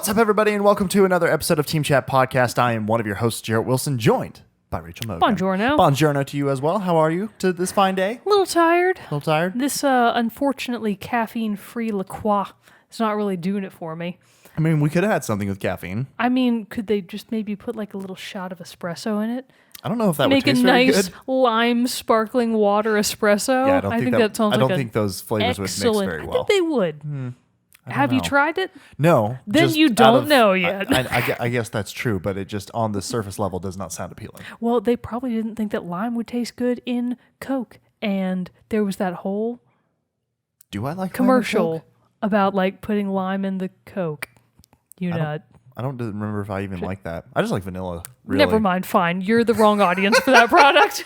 What's up, everybody, and welcome to another episode of Team Chat Podcast. I am one of your hosts, Jerrett Wilson, joined by Rachel Mogan. Buongiorno. Buongiorno to you as well. How are you to this fine day? A little tired. A little tired? This, unfortunately, caffeine-free La Croix is not really doing it for me. I mean, we could have had something with caffeine. I mean, could they just maybe put like a little shot of espresso in it? I don't know if that Make would taste a very nice good. lime sparkling water espresso. Yeah, I think that sounds I like don't think those flavors would mix excellent. very well. I think they would. Have you tried it? No. Then just you out don't of- know yet. I guess that's true, but it just on the surface level does not sound appealing. Well, they probably didn't think that lime would taste good in Coke, and there was that whole Do I like commercial lime in Coke? about like putting lime in the Coke. I don't remember if I even like that. I just like vanilla, really. Never mind, fine. You're the wrong audience for that product.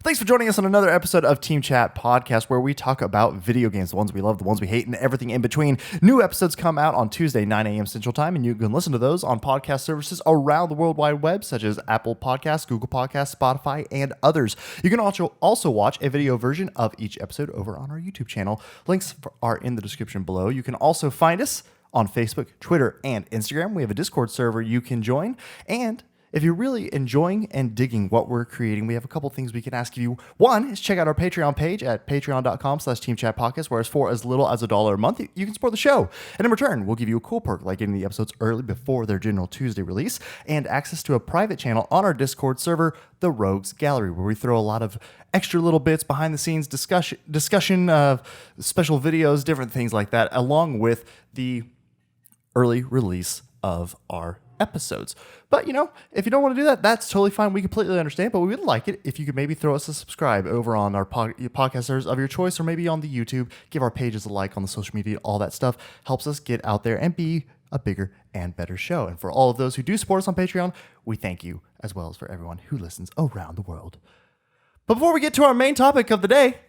Thanks for joining us on another episode of Team Chat Podcast, where we talk about video games, the ones we love, the ones we hate, and everything in between. New episodes come out on Tuesday, 9 a.m. Central Time, and you can listen to those on podcast services around the World Wide Web, such as Apple Podcasts, Google Podcasts, Spotify, and others. You can also watch a video version of each episode over on our YouTube channel. Links are in the description below. You can also find us on Facebook, Twitter, and Instagram. We have a Discord server you can join. And if you're really enjoying and digging what we're creating, we have a couple things we can ask of you. One is check out our Patreon page at patreon.com/teamchatpodcast, where for as little as $1 a month, you can support the show. And in return, we'll give you a cool perk like getting the episodes early before their general Tuesday release and access to a private channel on our Discord server, the Rogues Gallery, where we throw a lot of extra little bits, behind the scenes discussion of special videos, different things like that, along with the early release of our episodes. But, if you don't want to do that, that's totally fine. We completely understand, but we would like it if you could maybe throw us a subscribe over on our podcasters of your choice, or maybe on the YouTube. Give our pages a like on the social media. All that stuff helps us get out there and be a bigger and better show. And for all of those who do support us on Patreon, we thank you, as well as for everyone who listens around the world. But before we get to our main topic of the day,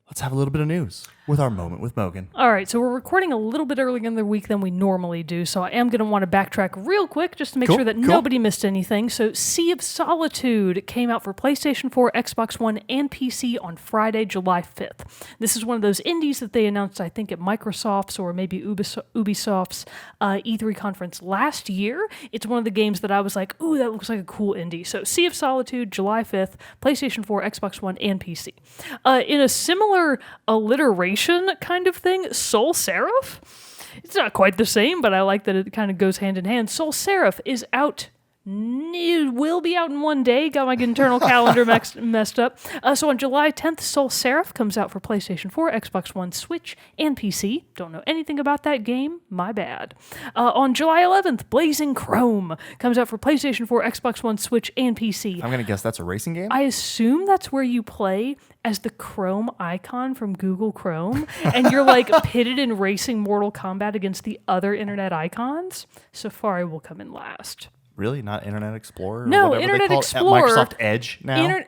let's have a little bit of news with our Moment with Mogan. All right, so we're recording a little bit earlier in the week than we normally do, so I am going to want to backtrack real quick just to make sure that nobody missed anything. So Sea of Solitude came out for PlayStation 4, Xbox One, and PC on Friday, July 5th. This is one of those indies that they announced, I think, at Microsoft's or maybe Ubisoft's E3 conference last year. It's one of the games that I was like, ooh, that looks like a cool indie. So Sea of Solitude, July 5th, PlayStation 4, Xbox One, and PC. In a similar alliteration kind of thing, Soul Seraph. It's not quite the same, but I like that it kind of goes hand in hand. Soul Seraph is out. It will be out in one day. Got my internal calendar messed up. So on July 10th, Soul Seraph comes out for PlayStation 4, Xbox One, Switch, and PC. Don't know anything about that game. My bad. On July 11th, Blazing Chrome comes out for PlayStation 4, Xbox One, Switch, and PC. I'm going to guess that's a racing game? I assume that's where you play as the Chrome icon from Google Chrome, and you're like pitted in racing Mortal Kombat against the other internet icons. Safari will come in last. Really? Not Internet Explorer? No, or Internet they call Explorer. Microsoft Edge now?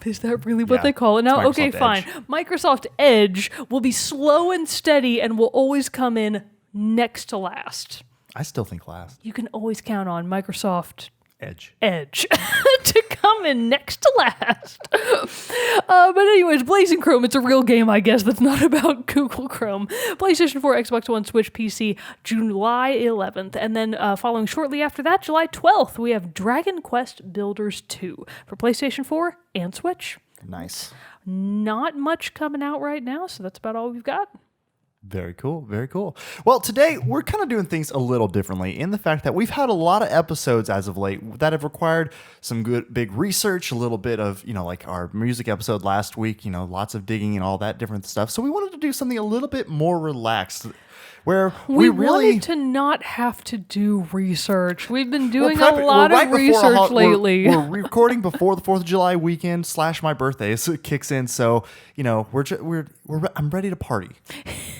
Is that really what they call it now? Okay, fine. Microsoft Edge will be slow and steady and will always come in next to last. I still think last. You can always count on Microsoft Edge to come in next to last. But anyways, Blazing Chrome, it's a real game, I guess, that's not about Google Chrome. PlayStation 4, Xbox One, Switch, PC, July 11th. And then following shortly after that, July 12th, we have Dragon Quest Builders 2 for PlayStation 4 and Switch. Nice. Not much coming out right now, so that's about all we've got. Very cool. Very cool. Well, today we're kind of doing things a little differently in the fact that we've had a lot of episodes as of late that have required some good big research, a little bit of, like our music episode last week, lots of digging and all that different stuff. So we wanted to do something a little bit more relaxed, where we really wanted to not have to do research. We've been doing a lot of research lately. We're recording before the 4th of July weekend / my birthday, so it kicks in. So I'm ready to party.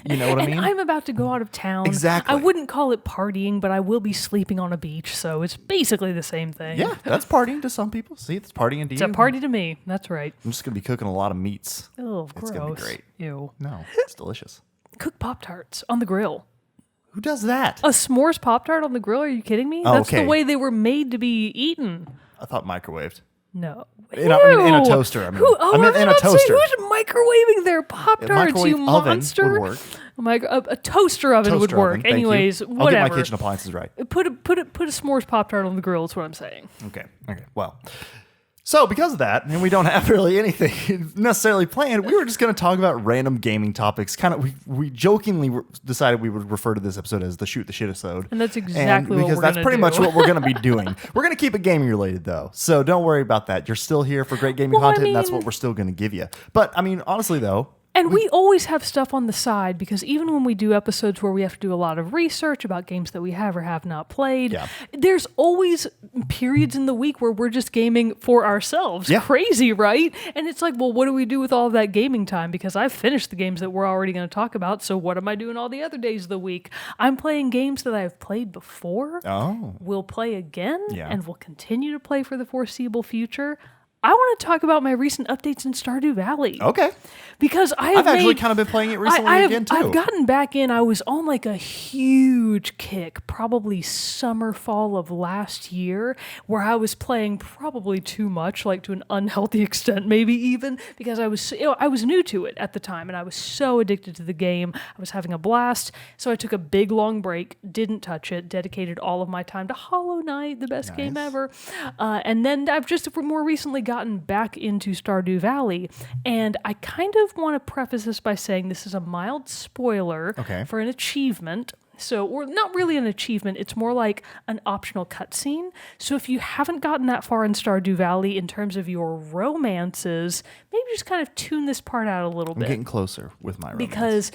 You know what I mean? I'm about to go out of town. Exactly. I wouldn't call it partying, but I will be sleeping on a beach, so it's basically the same thing. Yeah, that's partying to some people. See, it's partying to you. It's a party to me. That's right. I'm just gonna be cooking a lot of meats. Oh, it's gross. gonna be great. Ew. No, it's delicious. Cook Pop-Tarts on the grill. Who does that? A s'mores Pop-Tart on the grill? Are you kidding me? That's the way they were made to be eaten. I thought microwaved. No. In a toaster. I mean, in a toaster. Who's microwaving their Pop-Tarts, you monster. Oven would work. A toaster oven would work. Anyways, whatever. I'll get my kitchen appliances right. Put a s'mores Pop-Tart on the grill is what I'm saying. Okay. Well, so because of that, and we don't have really anything necessarily planned, we were just going to talk about random gaming topics. Kind of, we jokingly decided we would refer to this episode as the Shoot the Shit episode. And that's exactly what we're going to do. Because that's pretty much what we're going to be doing. We're going to keep it gaming related, though. So don't worry about that. You're still here for great gaming content, and that's what we're still going to give you. But, I mean, honestly, though, and we always have stuff on the side because even when we do episodes where we have to do a lot of research about games that we have or have not played, there's always periods in the week where we're just gaming for ourselves. Yeah. Crazy, right? And it's like, well, what do we do with all of that gaming time? Because I've finished the games that we're already going to talk about, so what am I doing all the other days of the week? I'm playing games that I've played before, will play again, and will continue to play for the foreseeable future. I want to talk about my recent updates in Stardew Valley. Okay. Because I've actually kind of been playing it recently again, too. I've gotten back in. I was on like a huge kick, probably summer, fall of last year, where I was playing probably too much, like to an unhealthy extent, maybe even, because I was new to it at the time, and I was so addicted to the game. I was having a blast. So I took a big, long break, didn't touch it, dedicated all of my time to Hollow Knight, the best game ever. And then I've just more recently gotten back into Stardew Valley, and I kind of want to preface this by saying this is a mild spoiler for an achievement. So, or not really an achievement, it's more like an optional cutscene. So if you haven't gotten that far in Stardew Valley in terms of your romances, maybe just kind of tune this part out a little bit. I'm getting closer with my romance. Because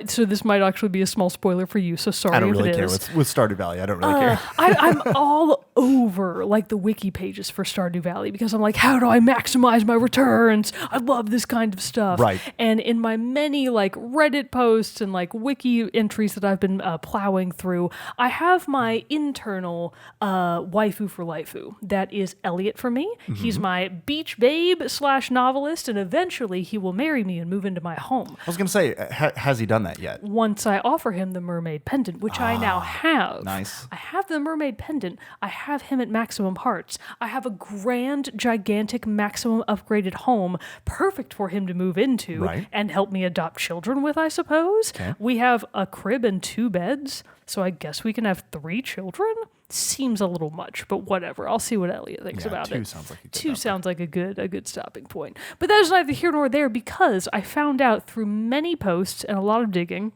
so this might actually be a small spoiler for you, so sorry if it is. I don't really care with Stardew Valley. I don't really care. I'm all over like the wiki pages for Stardew Valley because I'm like, how do I maximize my returns? I love this kind of stuff. Right. And in my many like Reddit posts and like wiki entries that I've been plowing through, I have my internal waifu for laifu. That is Elliot for me. Mm-hmm. He's my beach babe / novelist, and eventually he will marry me and move into my home. I was going to say, has he done that yet? Once I offer him the mermaid pendant, which I now have. Nice. I have the mermaid pendant. I have him at maximum hearts. I have a grand, gigantic, maximum upgraded home, perfect for him to move into and help me adopt children with, I suppose. Okay. We have a crib and 2 beds, so I guess we can have 3 children? Seems a little much, but whatever. I'll see what Elliot thinks about 2 it. Sounds like a good 2 number. Sounds like a good stopping point. But that is neither here nor there because I found out through many posts and a lot of digging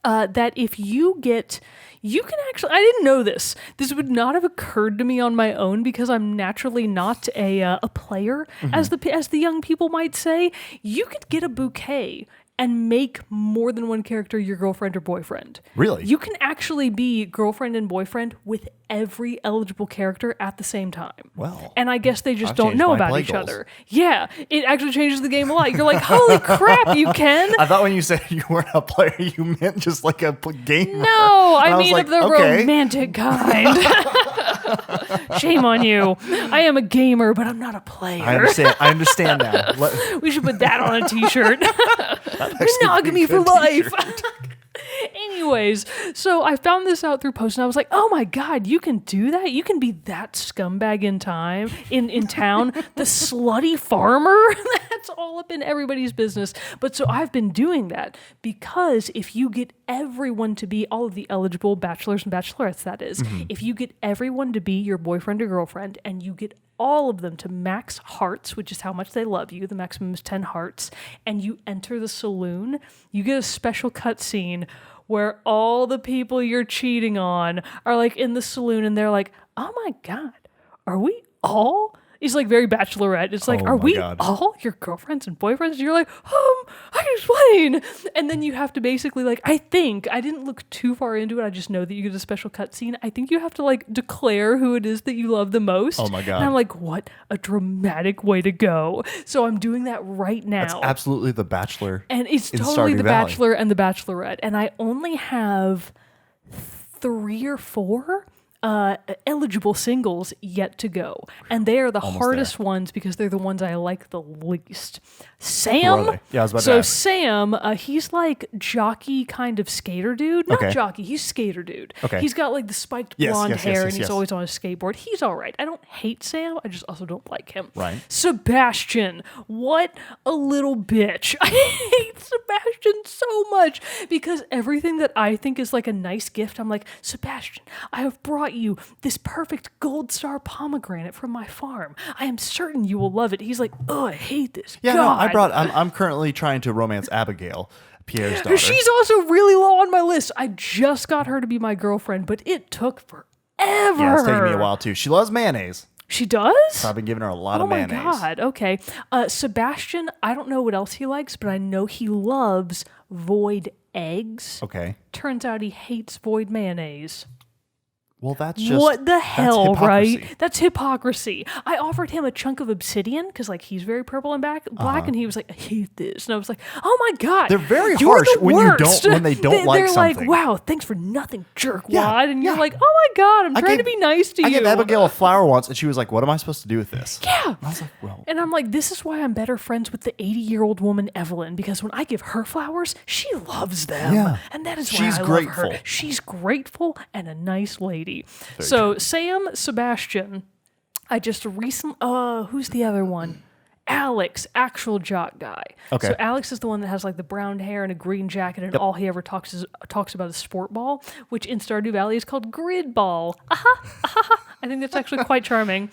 that if you can actually, I didn't know this. This would not have occurred to me on my own because I'm naturally not a player, as the young people might say. You could get a bouquet and make more than one character your girlfriend or boyfriend. Really? You can actually be girlfriend and boyfriend with every eligible character at the same time. Well, and I guess they just don't know about each other. Yeah, it actually changes the game a lot. You're like, holy crap, you can? I thought when you said you weren't a player, you meant just like a gamer. No, I mean of the romantic kind. Shame on you. I am a gamer, but I'm not a player. I understand now. We should put that on a t-shirt. Monogamy for life. Anyways, so I found this out through posts and I was like, oh my God, you can do that? You can be that scumbag in town, the slutty farmer? That's all up in everybody's business. But so I've been doing that because if you get everyone to be, all of the eligible bachelors and bachelorettes, that is, if you get everyone to be your boyfriend or girlfriend and you get all of them to max hearts, which is how much they love you, the maximum is 10 hearts, and you enter the saloon, you get a special cutscene where all the people you're cheating on are like in the saloon and they're like, oh my God, are we all? It's like very Bachelorette. It's like, are we all your girlfriends and boyfriends? And you're like, I can explain. And then you have to basically like, I didn't look too far into it. I just know that you get a special cutscene. I think you have to like declare who it is that you love the most. Oh my God. And I'm like, what a dramatic way to go. So I'm doing that right now. That's absolutely The Bachelor. And it's totally The Bachelor and The Bachelorette. And I only have 3 or 4 eligible singles yet to go. And they are the hardest ones because they're the ones I like the least. Sam. Really? Yeah, I was about to So ask. Sam, he's like jockey kind of skater dude. Not jockey, he's skater dude. Okay. He's got like the spiked blonde hair and he's yes. always on a skateboard. He's all right. I don't hate Sam. I just also don't like him. Right. Sebastian. What a little bitch. I hate Sebastian so much because everything that I think is like a nice gift, I'm like, Sebastian, I have brought you this perfect gold star pomegranate from my farm. I am certain you will love it. He's like, oh, I hate this. Yeah, God. I'm currently trying to romance Abigail, Pierre's daughter. She's also really low on my list. I just got her to be my girlfriend, but it took forever. Yeah, it's taking me a while too. She loves mayonnaise. She does? So I've been giving her a lot of mayonnaise. Oh my God, okay. Sebastian, I don't know what else he likes, but I know he loves void eggs. Okay. Turns out he hates void mayonnaise. Well, that's just... What the hell, hypocrisy. right? That's hypocrisy. I offered him a chunk of obsidian because, like, he's very purple and black, and he was like, I hate this. And I was like, oh my God. They're very you're harsh the when worst. they don't like they're something. They're like, wow, thanks for nothing, jerkwad. Yeah, And you're yeah. like, oh my God, I'm trying to be nice to you. I gave Abigail a flower once, and she was like, what am I supposed to do with this? Yeah. And I was like, well... And I'm like, this is why I'm better friends with the 80-year-old woman, Evelyn, because when I give her flowers, she loves them. Yeah. And that is why She's I grateful. love her. She's grateful and a nice lady. So Sam, Sebastian, I just recently, who's the other one? Alex, actual jock guy. Okay. So Alex is the one that has like the brown hair and a green jacket, and all he ever talks about is sport ball, which in Stardew Valley is called grid ball. I think that's actually quite charming.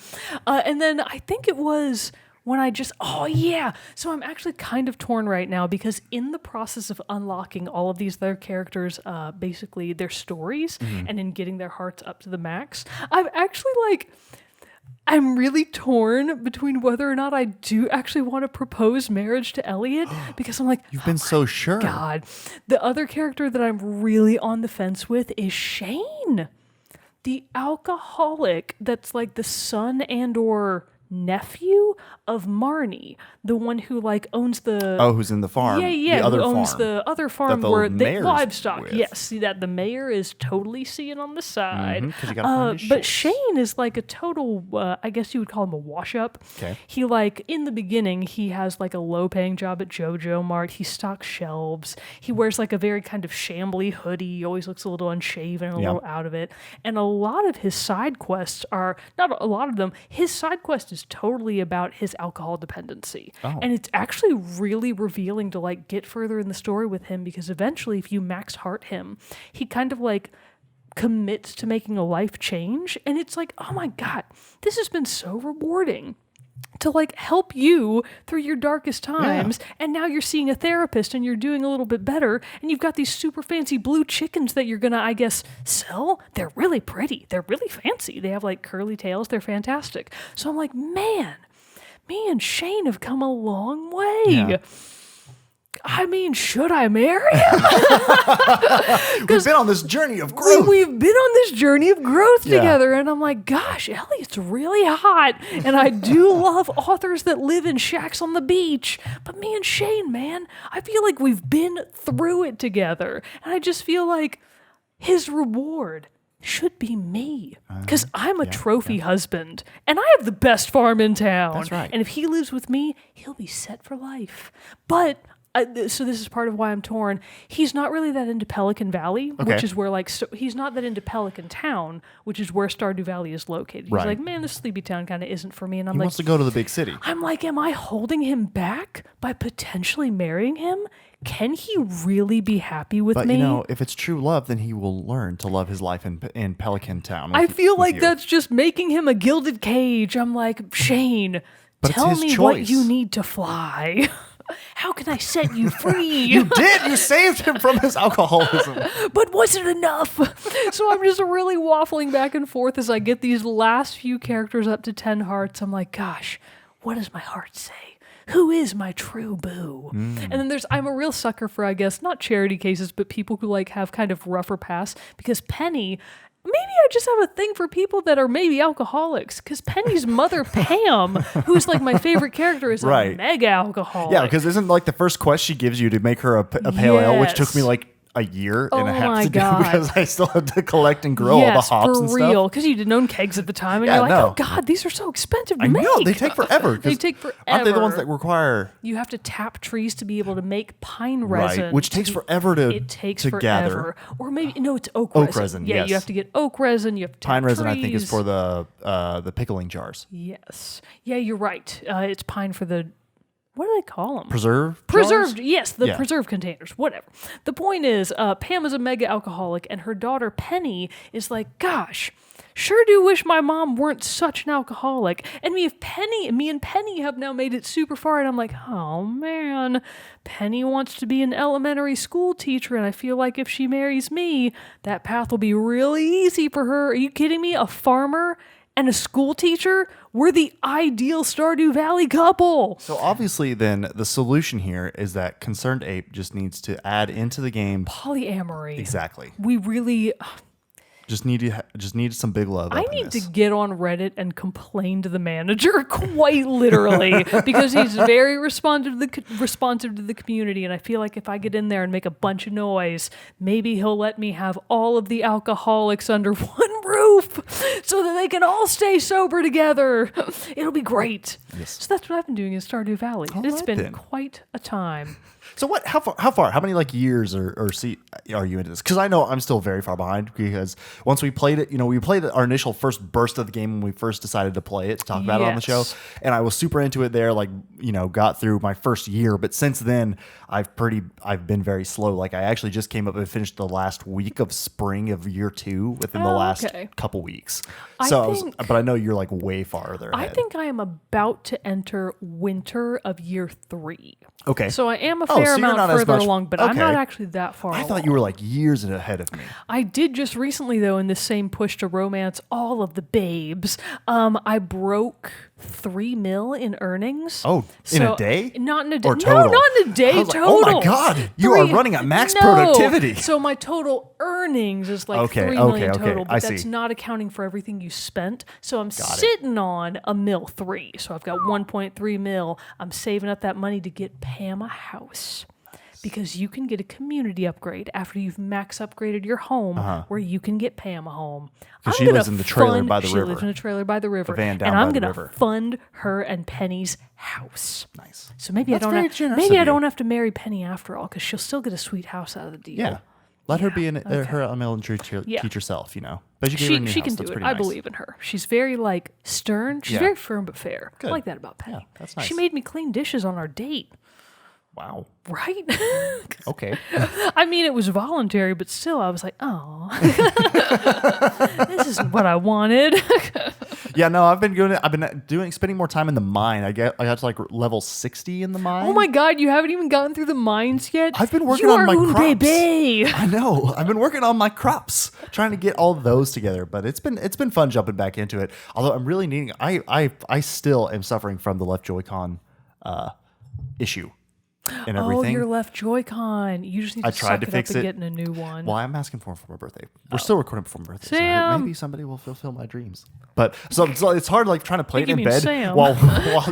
And then I think it was when I just, So I'm actually kind of torn right now because in the process of unlocking all of these other characters, basically their stories, and in getting their hearts up to the max, I'm actually like, I'm really torn between whether or not I do actually want to propose marriage to Elliot because I'm like, You've been so sure. God. The other character that I'm really on the fence with is Shane, the alcoholic that's like the son and or nephew of Marnie, the one who like owns the who's in the farm? Yeah, the other who owns farm the other farm that the where the mayor's livestock. with. Yes, see that the mayor is totally seeing on the side. 'cause you gotta find his but shorts. Shane is like a total. I guess you would call him a wash up. Okay. He like in the beginning he has like a low paying job at JoJo Mart. He stocks shelves. He wears like a very kind of shambly hoodie. He always looks a little unshaven and a little out of it. And a lot of his side quests are not a lot of them. His side quest is totally about his alcohol dependency. And it's actually really revealing to like get further in the story with him because eventually if you max heart him, he kind of like commits to making a life change. And it's like, oh my God, this has been so rewarding to like help you through your darkest times. And now you're seeing a therapist and you're doing a little bit better. And you've got these super fancy blue chickens that you're going to, I guess, sell. They're really pretty. They're really fancy. They have like curly tails. They're fantastic. So I'm like, man, me and Shane have come a long way. Yeah. I mean, should I marry him? We've been on this journey of growth. We've been on this journey of growth Yeah. together. And I'm like, gosh, Elliot's really hot. And I do love authors that live in shacks on the beach. But me and Shane, man, I feel like we've been through it together. And I just feel like his reward should be me because I'm a trophy husband and I have the best farm in town. That's right. And if he lives with me, he'll be set for life. But so this is part of why I'm torn. He's not really that into Pelican Valley, which is where he's not that into Pelican Town, which is where Stardew Valley is located. He's like, man, this sleepy town kind of isn't for me. And I'm He like, wants to go to the big city. I'm like, am I holding him back by potentially marrying him? Can he really be happy with But me? you know, if it's true love, then he will learn to love his life in Pelican Town. I feel like you. that's just making him a gilded cage. I'm like, Shane, But it's tell his me what choice. you need to fly. How can I set you free? You did. You saved him from his alcoholism. But was it enough? So I'm just really waffling back and forth as I get these last few characters up to 10 hearts. I'm like, gosh, what does my heart say? Who is my true boo? And then I'm a real sucker for, I guess, not charity cases, but people who like have kind of rougher past because Penny, maybe I just have a thing for people that are maybe alcoholics because Penny's mother, Pam, who's like my favorite character, is a mega alcoholic. Yeah, because isn't like the first quest she gives you to make her a pale ale, which took me like a year Oh and a half my to God. do because I still had to collect and grow all the hops for and real. stuff. Because you didn't own kegs at the time, and Yeah, you're like, no. oh God, these are so expensive to I make. know, they take forever. They take forever. Aren't they the ones that require... You have to tap trees to be able to make pine Right, resin. which takes forever to It takes to forever. gather. Or maybe, no, it's oak Oak resin. resin, Yeah, yes. you have to get oak resin. You have to tap Pine resin, trees. I think, is for the pickling jars. Yes. Yeah, you're right. It's pine for the... What do they call them? Preserved Preserved, yes, the Yeah. preserved containers, whatever. The point is, Pam is a mega alcoholic, and her daughter Penny is like, gosh, sure do wish my mom weren't such an alcoholic. And me and Penny have now made it super far, and I'm like, oh man, Penny wants to be an elementary school teacher, and I feel like if she marries me, that path will be really easy for her. Are you kidding me? A farmer and a school teacher? We're the ideal Stardew Valley couple. So obviously, then the solution here is that Concerned Ape just needs to add into the game Polyamory. exactly. We really... Just needed some big love. I need to get on Reddit and complain to the manager, quite literally, because he's very responsive to the community, and I feel like if I get in there and make a bunch of noise, maybe he'll let me have all of the alcoholics under one roof, so that they can all stay sober together. It'll be great. Yes. So that's what I've been doing in Stardew Valley. It's right been then. quite a time. So what? How far? How many like years are you into this? Because I know I'm still very far behind. Because once we played it, we played our initial first burst of the game when we first decided to play it to talk about it on the show, Yes. and I was super into it there. Like got through my first year, but since then I've been very slow. Like I actually just came up and finished the last week of spring of year 2 within the last couple weeks. But I know you're like way farther ahead. I think I am about to enter winter of year 3. Okay. So I am a fair amount further along, but I'm not actually that far along. I thought you were like years ahead of me. I did just recently, though, in this same push to romance all of the babes, I broke 3 mil in earnings. Oh, in a day? Not in a day. Or total? No, not in a day. I was Total. like, oh my God, you are running at max productivity. So my total earnings is like 3 million total, but that's not accounting for everything you spent. So I'm sitting on $1.3 million. So I've got 1.3 mil. I'm saving up that money to get Pam a house. Because you can get a community upgrade after you've max upgraded your home, where you can get Pam a home. Because she lives in the trailer by the river. She lives in a trailer by the river. A van down and by I'm the gonna river. fund her and Penny's house. Nice. So maybe That's I very don't. generous Maybe of I you. don't have to marry Penny after all, because she'll still get a sweet house out of the deal. Yeah. Let her be her elementary teacher self, But you gave her a new She house. can That's do it. pretty I nice. believe in her. She's very stern. She's very firm but fair. Good. I like that about Penny. Yeah, that's nice. She made me clean dishes on our date. Wow. Right? Okay. I mean, it was voluntary, but still, I was like, oh, this isn't what I wanted. Yeah, no, I've been spending more time in the mine. I got to like level 60 in the mine. Oh my God, you haven't even gotten through the mines yet? I've been working on my crops. Baby. I know. I've been working on my crops, trying to get all of those together. But it's been fun jumping back into it. Although I'm really needing. I still am suffering from the left Joy-Con issue and everything. Oh, your left Joy-Con. You just need to tried suck to it fix up and it. get in a new one. Well, I'm asking for him for my birthday. We're still recording before my birthday, Sam. so maybe somebody will fulfill my dreams. But so it's hard, like trying to play it You in mean bed Sam. while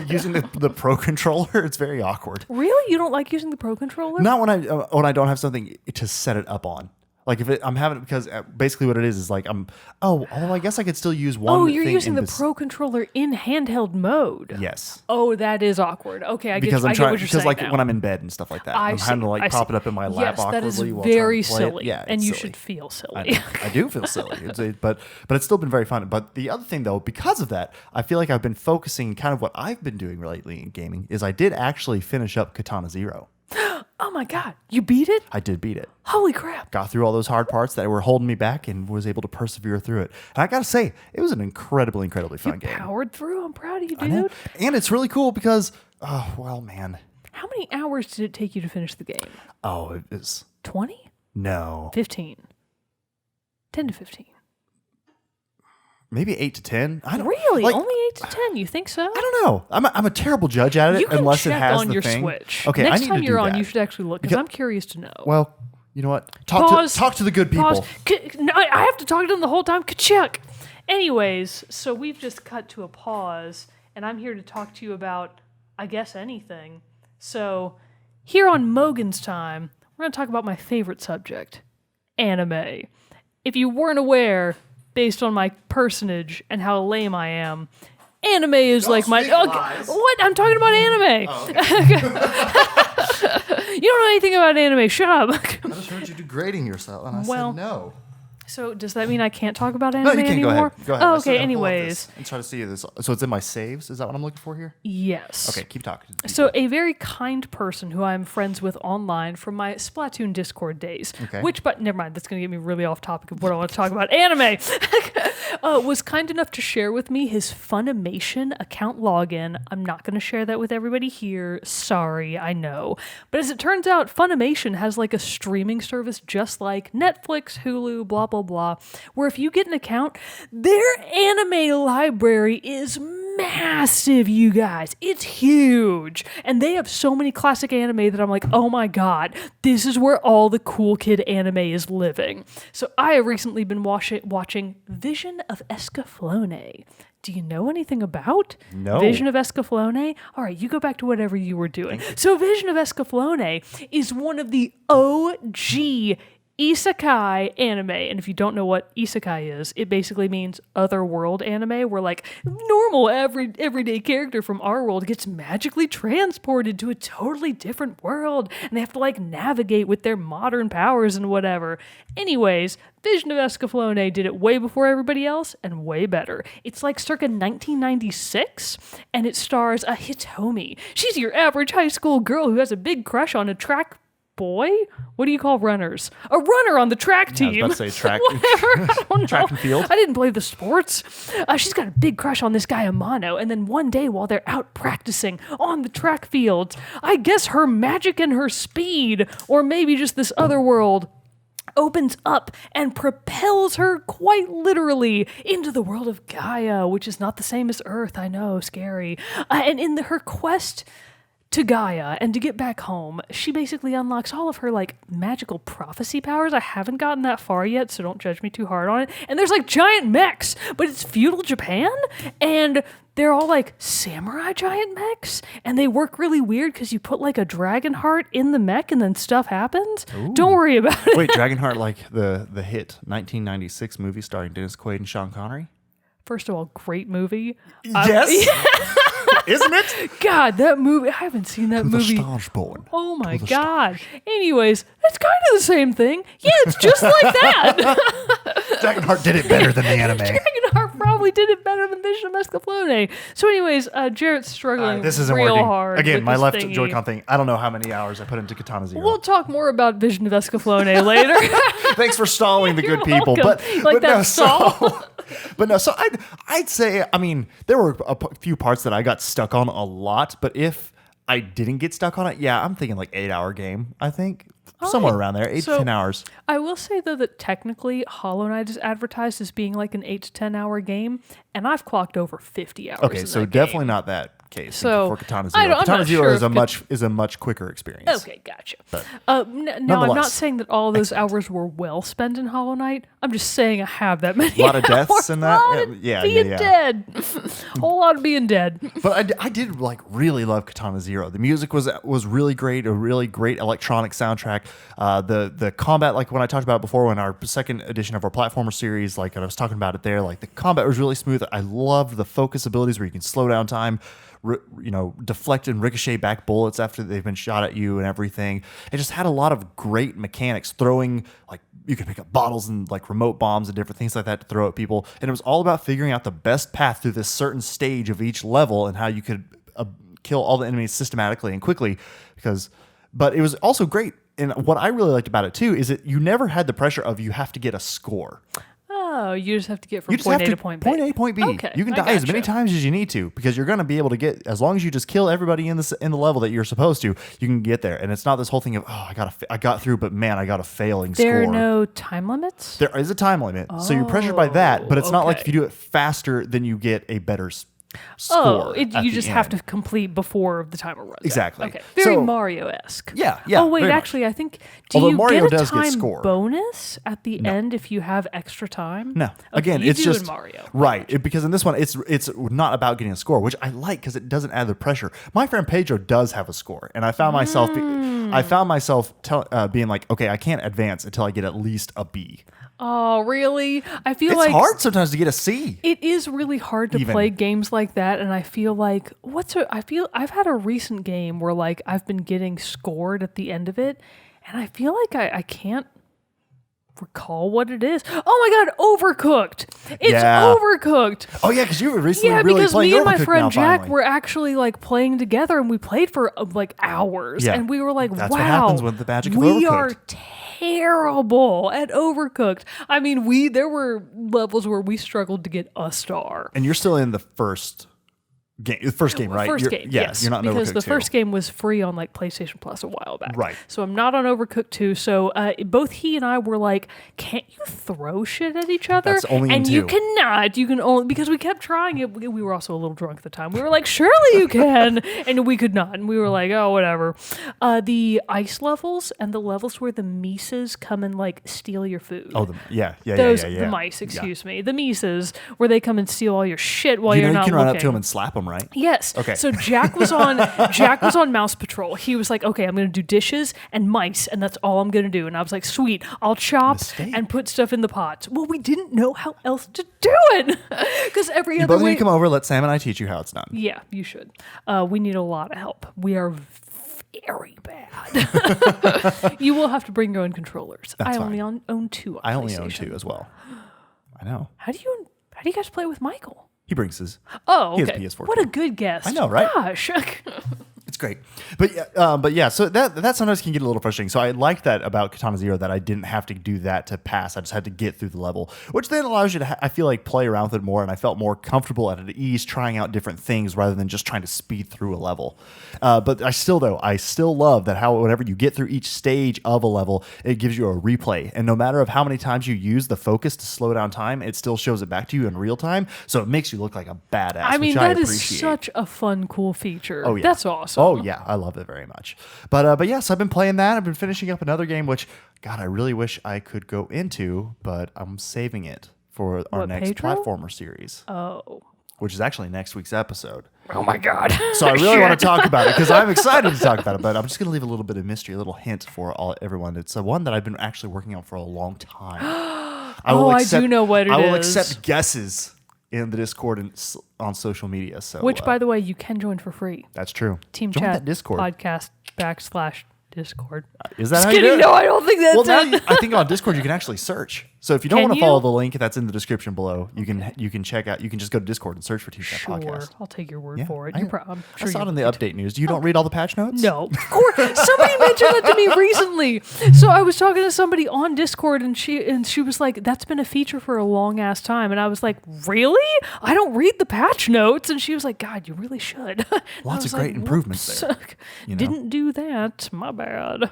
using the Pro controller. It's very awkward. Really? You don't like using the Pro controller? Not when I don't have something to set it up on. Like if I'm having it because basically what it is like I guess I could still use one. Oh, you're thing using in the Pro controller in handheld mode. Yes. Oh, that is awkward. Okay, I get Because I I'm get what trying you're saying like now. when I'm in bed and stuff like that, I'm having to like prop it up in my lap yes, awkwardly. that is while very trying to play it. silly. Yeah, and it's you silly. should feel silly. I do feel silly, but it's still been very fun. But the other thing though, because of that, I feel like I've been focusing kind of what I've been doing lately in gaming is I did actually finish up Katana ZERO. Oh my God, you beat it? I did beat it. Holy crap. Got through all those hard parts that were holding me back and was able to persevere through it. And I got to say, it was an incredibly fun game. Powered through? I'm proud of you, I know. dude. And it's really cool because, oh, well, man. How many hours did it take you to finish the game? Oh, it was... 20? No. 15. 10 to 15. Maybe 8 to 10. I don't Really? like, Only 8 to 10? You think so? I don't know. I'm a terrible judge at it You can unless check it has on the your thing. Switch. Okay, Next I need time to you're do on, that. you should actually look because I'm curious to know. Well, you know what? Pause. Talk to the good people. No, I have to talk to them the whole time. Ka-chuck. Anyways, so we've just cut to a pause, and I'm here to talk to you about, I guess, anything. So here on Mogan's Time, we're going to talk about my favorite subject, anime. If you weren't aware, based on my personage and how lame I am, anime is Don't like my... speak lies. What? I'm talking about anime. Oh, okay. You don't know anything about anime. Shut up. I just heard you degrading yourself, and I Well, said no. So does that mean I can't talk about No, anime you can anymore? Go ahead. Oh, Let's okay. pull up Anyways. this and try to see this. So it's in my saves. Is that what I'm looking for here? Yes. Okay, keep talking. So a very kind person who I'm friends with online from my Splatoon Discord days, Okay. but never mind, that's going to get me really off topic of what I want to talk about, anime, was kind enough to share with me his Funimation account login. I'm not going to share that with everybody here. Sorry, I know. But as it turns out, Funimation has like a streaming service just like Netflix, Hulu, blah, blah, blah, where if you get an account, their anime library is massive, you guys. It's huge. And they have so many classic anime that I'm like, oh my god, this is where all the cool kid anime is living. So I have recently been watching Vision of Escaflowne. Do you know anything about Vision of Escaflowne? All right, you go back to whatever you were doing. So Vision of Escaflowne is one of the OG isekai anime, and if you don't know what isekai is, it basically means otherworld anime, where like normal everyday character from our world gets magically transported to a totally different world, and they have to like navigate with their modern powers and whatever. Anyways, Vision of Escaflowne did it way before everybody else and way better. It's like circa 1996, and it stars a Hitomi. She's your average high school girl who has a big crush on a track boy? What do you call runners? A runner on the track team. I was about to say track. Whatever. I don't know. Track and field. I didn't play the sports. She's got a big crush on this guy Amano, and then one day while they're out practicing on the track fields, I guess her magic and her speed, or maybe just this other world, opens up and propels her quite literally into the world of Gaia, which is not the same as Earth. I know, scary. And in her quest to Gaia and to get back home, she basically unlocks all of her like magical prophecy powers. I haven't gotten that far yet, so don't judge me too hard on it. And there's like giant mechs, but it's feudal Japan, and they're all like samurai giant mechs, and they work really weird because you put like a dragon heart in the mech and then stuff happens. Ooh. Don't worry about it. Wait, Dragonheart, like the hit 1996 movie starring Dennis Quaid and Sean Connery? First of all, great movie. Yes. Isn't it? God, that movie, I haven't seen that movie. The stars born. Oh my God. Anyways, it's kind of the same thing. Yeah, it's just like that. Dragonheart did it better than the anime. Dragonheart probably did it better than Vision of Escaflowne. So anyways, Jarrett's struggling this isn't real working. hard. Again, with my this left thingy. Joy-Con thing. I don't know how many hours I put into Katana ZERO. We'll talk more about Vision of Escaflowne later. Thanks for stalling the good people. Welcome. But that no, stall? so I'd say, I mean, there were a few parts that I got stuck on a lot, but if I didn't get stuck on it, yeah, I'm thinking like 8-hour game, I think. Somewhere around there, 8 to 10 hours. I will say, though, that technically Hollow Knight is advertised as being like an 8 to 10 hour game, and I've clocked over 50 hours. Okay, in so that definitely game. not that case So, for Katana I ZERO. don't- I'm Katana not ZERO sure is a much quicker experience. Okay, gotcha. But Now, I'm not nonetheless, saying that all those hours were well spent in Hollow Knight. I'm just saying I have that many A lot of deaths hours. in that? A lot of Yeah, being yeah. dead. Whole lot of being dead. But I did like really love Katana ZERO. The music was really great, a really great electronic soundtrack. The combat, like when I talked about before, when our second edition of our platformer series, like I was talking about it there, like the combat was really smooth. I loved the focus abilities where you can slow down time, deflect and ricochet back bullets after they've been shot at you and everything. It just had a lot of great mechanics, throwing like you could pick up bottles and like remote bombs and different things like that to throw at people. And it was all about figuring out the best path through this certain stage of each level and how you could kill all the enemies systematically and quickly. But it was also great. And what I really liked about it too is that you never had the pressure of you have to get a score. Oh, you just have to get from point A to point B. Point A, point B. Okay, You can I die as many gotcha. times as you need to because you're going to be able to get, as long as you just kill everybody in the level that you're supposed to, you can get there. And it's not this whole thing of, I got through, but man, I got a failing score. There are no time limits? There is a time limit, so you're pressured by that. But it's not like okay. if you do it faster, then you get a better score. You just have to complete before the timer runs out. Exactly. Okay, very So- Mario-esque. Yeah. Oh wait, very much. actually, I think do Although you Mario get a does get time score. bonus at the end if you have extra time? No. Okay, Again, you it's do just in Mario. right because in this one, it's not about getting a score, which I like because it doesn't add the pressure. My friend Pedro does have a score, and I found myself I found myself being like, okay, I can't advance until I get at least a B. Oh, really? I feel It's like hard sometimes to get a C. it is really hard to play games like that, and I feel like I've had a recent game where like I've been getting scored at the end of it, and I feel like I can't recall what it is. Oh my god, Overcooked! It's Overcooked. Oh yeah, because you were recently really because playing me and my Overcooked friend now, Jack finally. were actually like playing together, and we played for like hours, and we were like, That's wow, what happens with the magic of we Overcooked. are terrible at Overcooked. I mean, there were levels where we struggled to get a star. And you're still in the first game, right? First game, yes. You're not in because Overcooked the 2. first game was free on like PlayStation Plus a while back. Right. So I'm not on Overcooked 2. So both he and I were like, can't you throw shit at each other? That's only in and 2. you cannot. You can only, because we kept trying it. We were also a little drunk at the time. We were like, surely you can. And we could not. And we were like, oh, whatever. The ice levels and the levels where the Mises come and like steal your food. Oh, The mice, excuse me. The Mises, where they come and steal all your shit while you're not you can looking. run up to them and slap them, right? Yes. Okay. So Jack was on Mouse Patrol. He was like, okay, I'm going to do dishes and mice, and that's all I'm going to do. And I was like, sweet, I'll chop and put stuff in the pots. Well, we didn't know how else to do it because every other Both way. need to come over. Let Sam and I teach you how it's done. Yeah, you should. We need a lot of help. We are very bad. You will have to bring your own controllers. That's I only fine. own 2 on I only PlayStation. own 2 as well. I know. How do you guys play with Michael? He brings his. Oh, He okay. has PS4 What too. a good guess. I know, right? Gosh. It's great. But yeah, so that sometimes can get a little frustrating. So I like that about Katana ZERO, that I didn't have to do that to pass. I just had to get through the level, which then allows you to, I feel like, play around with it more. And I felt more comfortable at ease trying out different things rather than just trying to speed through a level. But I still love that how whenever you get through each stage of a level, it gives you a replay. And no matter of how many times you use the focus to slow down time, it still shows it back to you in real time. So it makes you look like a badass. I mean, which I that is appreciate. such a fun, cool feature. Oh, yeah. That's awesome. Oh yeah, I love it very much. But yes, I've been playing that. I've been finishing up another game, which God, I really wish I could go into, but I'm saving it for our next Pedro? platformer series, Oh. which is actually next week's episode. Oh my God. So I really want to talk about it because I'm excited to talk about it. But I'm just going to leave a little bit of mystery, a little hint for everyone. It's one that I've been actually working on for a long time. I do know what it I will is. accept guesses in the Discord and on social media. So Which, by the way, you can join for free. that's true. Team Join Chat that Discord. podcast /Discord. Is that Just how you do kidding. it? No, I don't think that's Well, now it. I think on Discord you can actually search. So if you don't Can want to you? follow the link that's in the description below, you can check out. You can just go to Discord and search for Team Chat Sure. Podcast. I'll take your word Yeah, for it. I I'm I sure saw you it in the update news. You don't read all the patch notes? No. Of course. Somebody mentioned that to me recently. So I was talking to somebody on Discord and she was like, that's been a feature for a long ass time. And I was like, really? I don't read the patch notes. And she was like, God, you really should. Lots of great improvements there, you know? Didn't do that. My bad.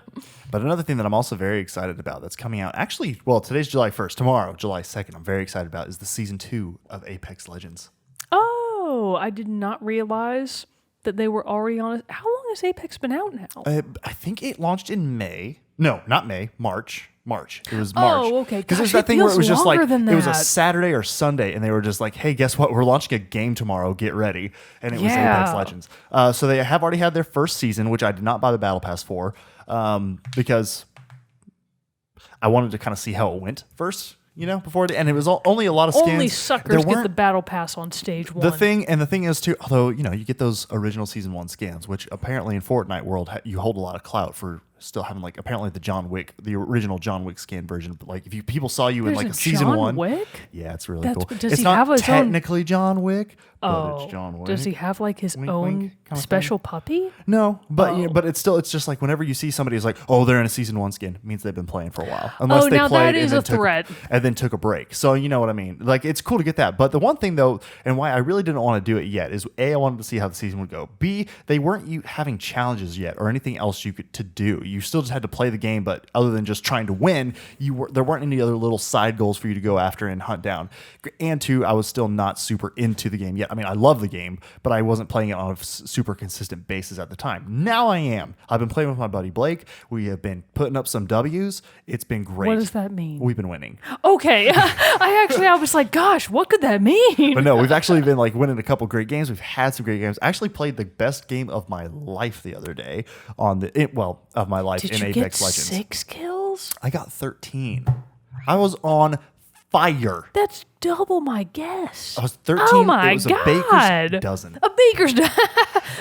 But another thing that I'm also very excited about that's coming out, actually, well, today's July 1st. Tomorrow, July 2nd, I'm very excited about is the Season 2 of Apex Legends. Oh, I did not realize that they were already on it. How long has Apex been out now? I think it launched in May. No, not May. March. It was March. Oh, okay. Because there's Gosh, that thing where it was just like, longer than it was a that. Saturday or Sunday, and they were just like, hey, guess what? We're launching a game tomorrow. Get ready. And it was Yeah. Apex Legends. So they have already had their first season, which I did not buy the Battle Pass for because I wanted to kind of see how it went first, before and it was only a lot of skins. Only suckers get the battle pass on stage one. The thing is too, although you get those original season 1 skins, which apparently in Fortnite world you hold a lot of clout for still having apparently the original John Wick skin version. But if people saw you There's in a season John 1, Wick? yeah, it's really That's- cool. does It's he not have his own- technically John Wick, but it's John Wick. Does he have his Wink, own wink kind of special puppy? No, but Oh. but it's just like whenever you see somebody who's like, oh, they're in a season 1 skin, it means they've been playing for a while. Unless they now played that is and a then threat. and then took a break. So you know what I mean? It's cool to get that. But the one thing though, and why I really didn't want to do it yet is A, I wanted to see how the season would go. B, they weren't having challenges yet or anything else you could to do. You still just had to play the game, but other than just trying to win, there weren't any other little side goals for you to go after and hunt down. And 2, I was still not super into the game yet. I mean, I love the game, but I wasn't playing it on a super consistent basis at the time. Now I am. I've been playing with my buddy Blake. We have been putting up some W's. It's been great. What does that mean? We've been winning. Okay. I was like, gosh, what could that mean? But no, we've actually been winning a couple great games. We've had some great games. I actually played the best game of my life the other day of my life Did in you Apex get Legends. 6 kills? I got 13. I was on fire. That's double my guess. I was 13. Oh my it was God. a baker's dozen. A baker's dozen.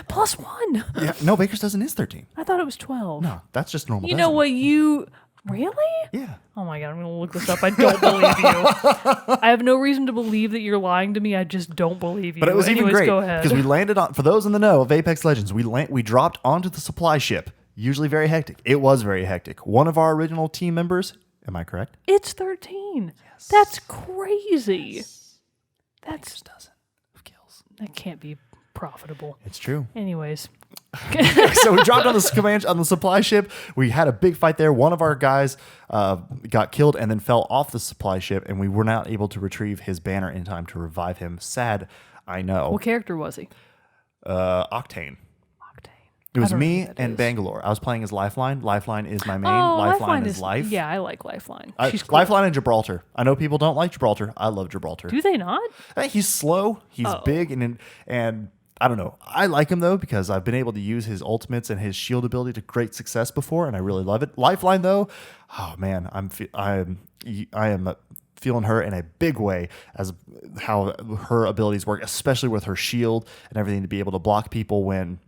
Plus 1. Yeah, no, baker's dozen is 13. I thought it was 12. No, that's just normal. You know what you... Really? Yeah. Oh my God, I'm going to look this up. I don't believe you. I have no reason to believe that you're lying to me. I just don't believe you. But it was Anyways, even great go ahead. because we landed on, for those in the know of Apex Legends, we dropped onto the supply ship. Usually very hectic. It was very hectic. One of our original team members, am I correct? It's 13. Yes. That's crazy. That's a dozen of kills. That can't be profitable. It's true. Anyways. So we dropped on the supply ship. We had a big fight there. One of our guys got killed and then fell off the supply ship, and we were not able to retrieve his banner in time to revive him. Sad, I know. What character was he? Octane. It was me and Bangalore. I was playing as Lifeline. Lifeline is my main. Lifeline is life. Yeah, I like Lifeline. She's cool. Lifeline and Gibraltar. I know people don't like Gibraltar. I love Gibraltar. Do they not? He's slow. He's big and I don't know. I like him though because I've been able to use his ultimates and his shield ability to great success before, and I really love it. Lifeline though, oh man, I am feeling her in a big way as how her abilities work, especially with her shield and everything to be able to block people when,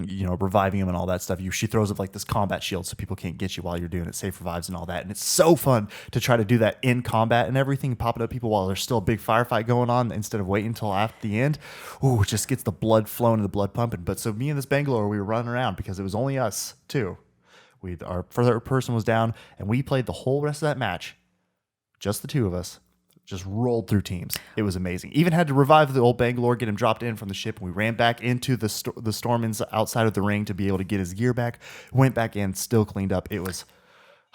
you know, reviving them and all that stuff. She throws up like this combat shield so people can't get you while you're doing it, safe revives and all that. And it's so fun to try to do that in combat and everything, popping up people while there's still a big firefight going on instead of waiting until after the end. Ooh, it just gets the blood flowing and the blood pumping. But so me and this Bangalore, we were running around because it was only us too. Our third person was down, and we played the whole rest of that match, just the two of us. Just rolled through teams. It was amazing. Even had to revive the old Bangalore, get him dropped in from the ship, and we ran back into the Stormins outside of the ring to be able to get his gear back. Went back in, still cleaned up. It was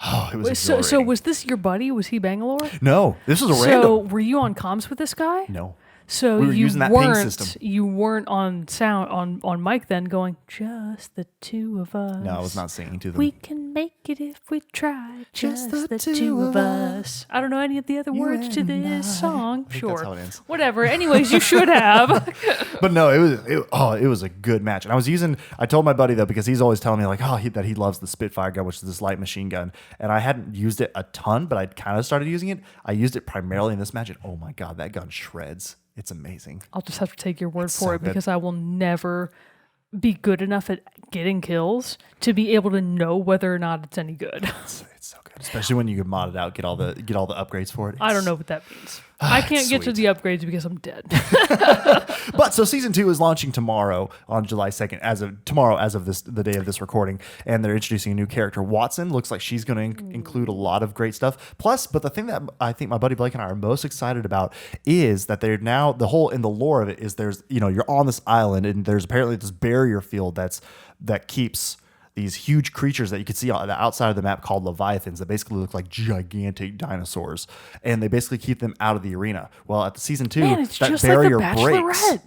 exhilarating. So was this your buddy? Was he Bangalore? No, this was a random. So random. were you on comms with this guy? No. So we were using that ping system. You weren't on sound on mic then going, just the two of us. No, I was not singing to them. We can make it if we try. Just the two of us. I don't know any of the other words to this song. Sure. That's how it ends. Whatever. Anyways, you should have. But no, it was a good match. And I told my buddy though, because he's always telling me like, that he loves the Spitfire gun, which is this light machine gun. And I hadn't used it a ton, but I'd kind of started using it. I used it primarily in this match, and oh my God, that gun shreds. It's amazing. I'll just have to take your word for it because I will never be good enough at getting kills to be able to know whether or not it's any good. It's so good, especially when you can mod it out, get all the upgrades for it. I don't know what that means. I can't get to the upgrades because I'm dead. But so season 2 is launching tomorrow on July 2nd, as of the day of this recording, and they're introducing a new character. Watson looks like she's going to include a lot of great stuff. Plus, but the thing that I think my buddy Blake and I are most excited about is that they're now the lore of it is there's, you know, you're on this island and there's apparently this barrier field that keeps these huge creatures that you can see on the outside of the map called Leviathans that basically look like gigantic dinosaurs, and they basically keep them out of the arena. Well, at the season 2, that barrier breaks.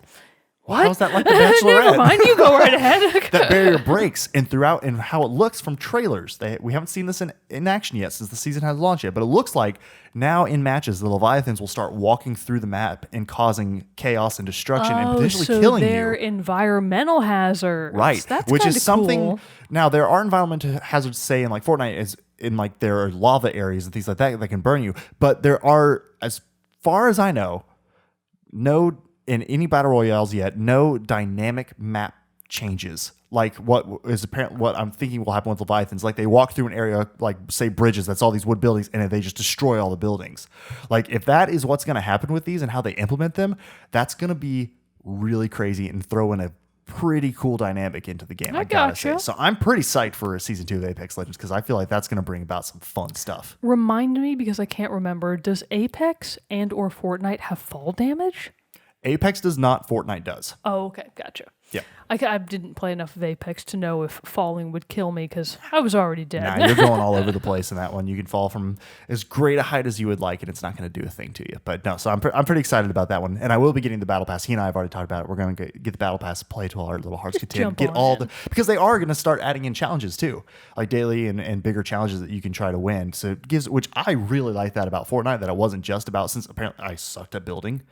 What? How's that like The Bachelorette? Never mind, you go right ahead. That barrier breaks, and throughout, and how it looks from trailers, we haven't seen this in action yet since the season hasn't launched yet, but it looks like now in matches, the Leviathans will start walking through the map and causing chaos and destruction and potentially killing you. They're environmental hazards. Right. That's which is something, cool. Now there are environmental hazards, say in like Fortnite, is in like there are lava areas and things like that can burn you, but there are, as far as I know, no in any battle royales yet, no dynamic map changes. Like what I'm thinking will happen with Leviathans. Like they walk through an area, like say bridges, that's all these wood buildings, and they just destroy all the buildings. Like if that is what's going to happen with these and how they implement them, that's going to be really crazy and throw in a pretty cool dynamic into the game. I gotta say. So I'm pretty psyched for season 2 of Apex Legends because I feel like that's going to bring about some fun stuff. Remind me, because I can't remember, does Apex and or Fortnite have fall damage? Apex does not, Fortnite does. Oh, okay. Gotcha. Yeah. I didn't play enough of Apex to know if falling would kill me because I was already dead. Nah, you're going all over the place in that one. You can fall from as great a height as you would like, and it's not going to do a thing to you. But no, so I'm pretty excited about that one. And I will be getting the Battle Pass. He and I have already talked about it. We're going to get the Battle Pass, play to all our little hearts content. Get all because they are going to start adding in challenges too, like daily and bigger challenges that you can try to win. So it gives, which I really like that about Fortnite, that it wasn't just about, since apparently I sucked at building.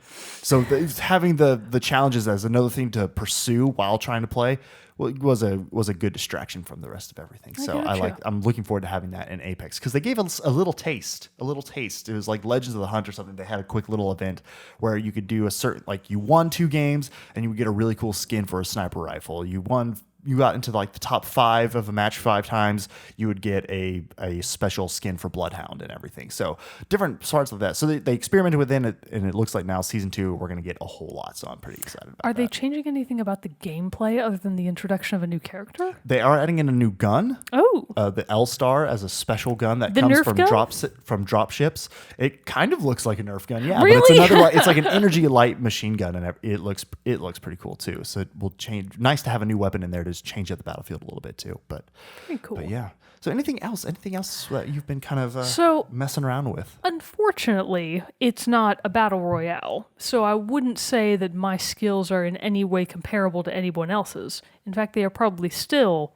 So having the challenges as another thing to pursue while trying to play was a good distraction from the rest of everything. So I'm looking forward to having that in Apex because they gave us a little taste. It was like Legends of the Hunt or something. They had a quick little event where you could do a certain, like you won 2 games and you would get a really cool skin for a sniper rifle. You got into like the top 5 of a match 5 times, you would get a special skin for Bloodhound and everything. So different parts of that. So they experimented within it, and it looks like now season 2 we're going to get a whole lot. So I'm pretty excited about that. Are they changing anything about the gameplay other than the introduction of a new character? They are adding in a new gun. Oh, the L-Star as a special gun that the comes Nerf from drop ships. It kind of looks like a Nerf gun, yeah. Really? But it's like an energy light machine gun, and it looks pretty cool too. So it will change. Nice to have a new weapon in there to change up the battlefield a little bit too. But very cool. But yeah. So anything else that you've been kind of messing around with? Unfortunately, it's not a battle royale, so I wouldn't say that my skills are in any way comparable to anyone else's. In fact, they are probably still